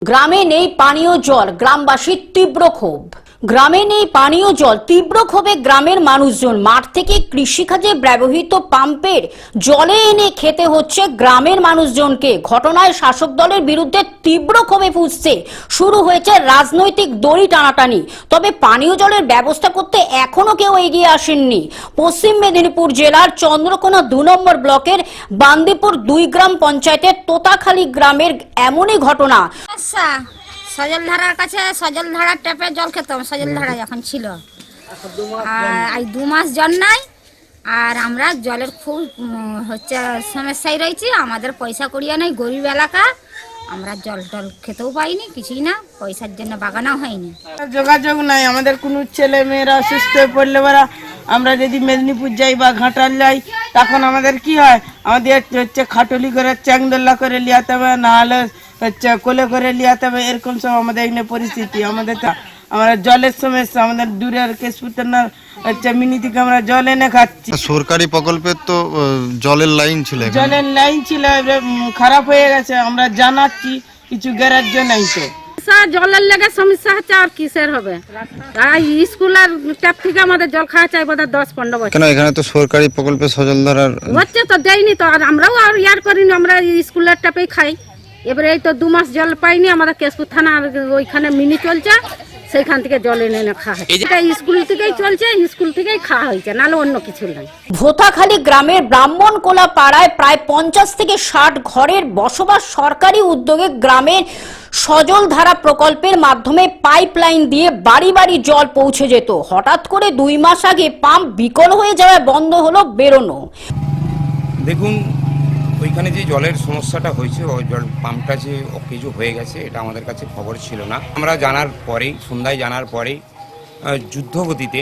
গ্রামে নেই পানীয় জল, গ্রামবাসীর তীব্র ক্ষোভ। গ্রামে নেই পানীয় জল, তীব্র ক্ষোভে গ্রামের মানুষজন। মাঠ থেকে কৃষিকাজে ব্যবহৃত পাম্পের জলে এনে খেতে হচ্ছে গ্রামের মানুষজনকে। ঘটনায় শাসক দলের বিরুদ্ধে তীব্র ক্ষোভে ফুঁসছে। শুরু হয়েছে রাজনৈতিক দড়ি টানাটানি। তবে পানীয় জলের ব্যবস্থা করতে এখনো কেউ এগিয়ে আসেননি। পশ্চিম মেদিনীপুর জেলার চন্দ্রকোনা 2 নম্বর ব্লকের বান্দিপুর 2 গ্রাম পঞ্চায়েতের তোতাখালী গ্রামের এমনই ঘটনা। সজলধারার কাছে সজলধারার ট্যাপে জল খেতাম, সজলধারা যখন ছিল, আর 2 মাস জল নাই। আর আমরা জলের খুব সমস্যায় রয়েছি। আমাদের পয়সা করিয়া নেই, গরিব এলাকা, আমরা জল টল খেতেও পাইনি, কিছুই না, পয়সার জন্য বাগানাও হয়নি। যোগাযোগ নাই, আমাদের কোনো ছেলে মেয়েরা অসুস্থ হয়ে পড়লে আমরা যদি মেদিনীপুর যাই বা ঘাটাল যাই, তখন আমাদের কি হয়, আমাদের হচ্ছে খাটলি করে চ্যাংদোল্লা করে লিয়াতে হবে, নাহলে হচ্ছে কোলে করে লিয়াতে হবে। এরকম সব আমাদের এখানে পরিস্থিতি। আমরা জলের সমস্যা, আমাদের দূরের কেশপুতনার হচ্ছে মিনি থেকে আমরা জল এনে খাচ্ছি। সরকারি প্রকল্পের তো জলের লাইন ছিল, খারাপ হয়ে গেছে। আমরা জানাচ্ছি, কিছু গ্যারাজ্য নাই। তো জলের লেগে সমস্যা হচ্ছে, আর কিসের হবে? স্কুলের ট্যাপ থেকে আমাদের জল খাওয়া চাই বোধ 10-15 বছর। কেন এখানে তো সরকারি প্রকল্পে সজলধারার হচ্ছে তো, দেয়নি তো। আর আমরাও আর ইয়ার করিনি, আমরা স্কুলের ট্যাপেই খাই। এবারে এই তো 2 মাস জল পাইনি। আমাদের কেশপুর থানা ওইখানে মিনি চলছে, সেইখান থেকে জল এনে খাওয়া হয়। এটা স্কুল থেকেই চলছে, স্কুল থেকেই খাওয়া হয়েছে, নাহলে অন্য কিছু নাই। ভোতাখালী গ্রামের ব্রাহ্মণকোলা পাড়ায় প্রায় 50 থেকে 60 ঘরের বসবাস। সরকারি উদ্যোগে গ্রামের সজলধারা প্রকল্পের মাধ্যমে পাইপলাইন দিয়ে বাড়ি বাড়ি জল পৌঁছে যেত। হঠাৎ করে 2 মাস আগে পাম্প বিকল হয়ে যাওয়ায় বন্ধ হলো বেরোনো। দেখুন, ওইখানে যে জলের সমস্যাটা হয়েছে, ওই জল পাম্পটা যে অকেজো হয়ে গেছে, এটা আমাদের কাছে খবর ছিল না। আমরা জানার পরেই, সন্ধ্যায় জানার পরেই যুদ্ধগতিতে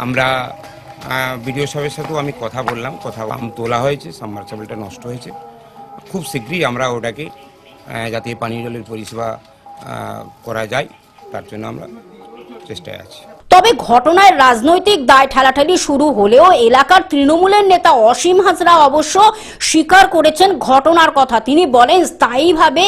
আমরা বিডিও সাহেবের সাথেও আমি কথা বললাম। পাম্প তোলা হয়েছে, সাবমার্সিবলটা নষ্ট হয়েছে। খুব শীঘ্রই আমরা ওটাকে যাতে পানীয় জলের পরিষেবা করা যায়, তার জন্য আমরা চেষ্টায় আছি। তবে ঘটনায় রাজনৈতিক দায় ঠেলাঠেলি শুরু হলেও এলাকার তৃণমূলের নেতা অসীম হাজরা অবশ্য স্বীকার করেছেন ঘটনার কথা। তিনি বলেন, স্থায়ীভাবে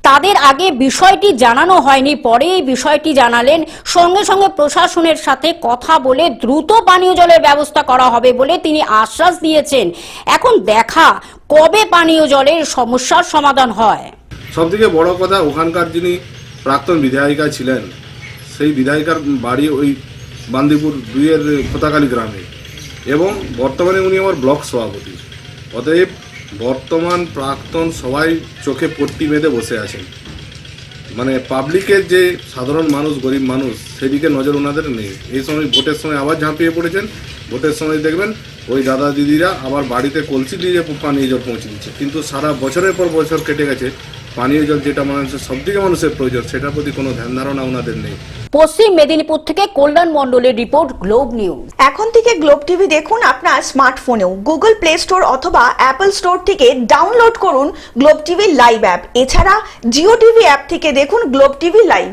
তাদের আগে বিষয়টি জানানো হয়নি, পরে এই বিষয়টি জানালেন। সঙ্গে সঙ্গে প্রশাসনের সাথে কথা বলে দ্রুত পানীয় জলের ব্যবস্থা করা হবে বলে তিনি আশ্বাস দিয়েছেন। এখন দেখা কবে পানীয় জলের সমস্যার সমাধান হয়। সবথেকে বড় কথা, ওখানকার যিনি প্রাক্তন বিধায়িকা ছিলেন, সেই বিধায়িকার বাড়ি ওই বান্দিপুর 2-এর তোতাখালী গ্রামে, এবং বর্তমানে উনি আমার ব্লক সভাপতি। অতএব বর্তমান প্রাক্তন সবাই চোখে পট্টি বেঁধে বসে আছেন। মানে পাবলিকের যে সাধারণ মানুষ, গরিব মানুষ, সেদিকে নজর ওনাদের নেই। এই সময় ভোটের সময় আবার ঝাঁপিয়ে পড়েছেন। ভোটের সময় দেখবেন ওই দাদা দিদিরা আবার বাড়িতে কলসি দিয়ে পানীয় জল পৌঁছে দিচ্ছে। কিন্তু সারা বছরের পর বছর কেটে গেছে, পানীয় জল যেটা মানুষের সবথেকে মানুষের প্রয়োজন, সেটার প্রতি কোনো ধ্যান ধারণা ওনাদের নেই। পশ্চিম মেদিনীপুর থেকে কল্যাণ মণ্ডলের রিপোর্ট, গ্লোব নিউজ। এখন থেকে গ্লোব টিভি দেখুন আপনার স্মার্টফোনেও। গুগল প্লে স্টোর অথবা অ্যাপল স্টোর থেকে ডাউনলোড করুন গ্লোব টিভি লাইভ অ্যাপ। এছাড়া জিও টিভি অ্যাপ থেকে দেখুন গ্লোব টিভি লাইভ।